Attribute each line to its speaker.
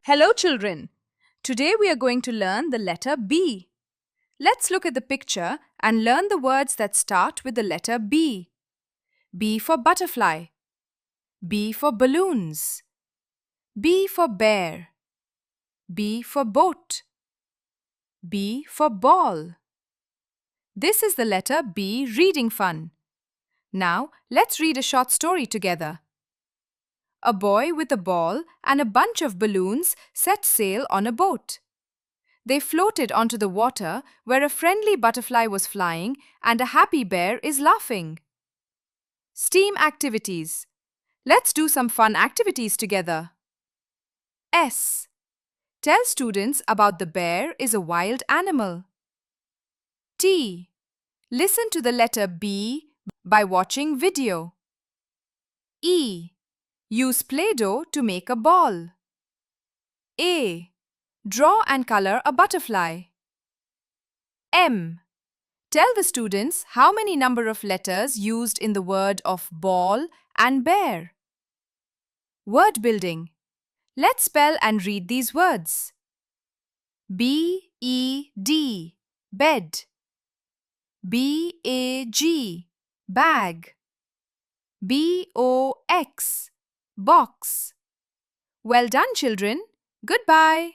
Speaker 1: Hello, children. Today we are going to learn the letter B. Let's look at the picture and learn the words that start with the letter B. B for butterfly. B for balloons. B for bear. B for boat. B for ball. This is the letter B reading fun. Now, let's read a short story together. A boy with a ball and a bunch of balloons set sail on a boat. They floated onto the water where a friendly butterfly was flying and a happy bear is laughing. STEAM activities. Let's do some fun activities together. S. Tell students about the bear is a wild animal. T. Listen to the letter B by watching video. E. Use Play-Doh to make a ball. A. Draw and color a butterfly. M. Tell the students how many number of letters used in the word of ball and bear. Word building. Let's spell and read these words. B-E-D, bed. B-A-G, bag. B-O-X, box. Well done, children. Goodbye.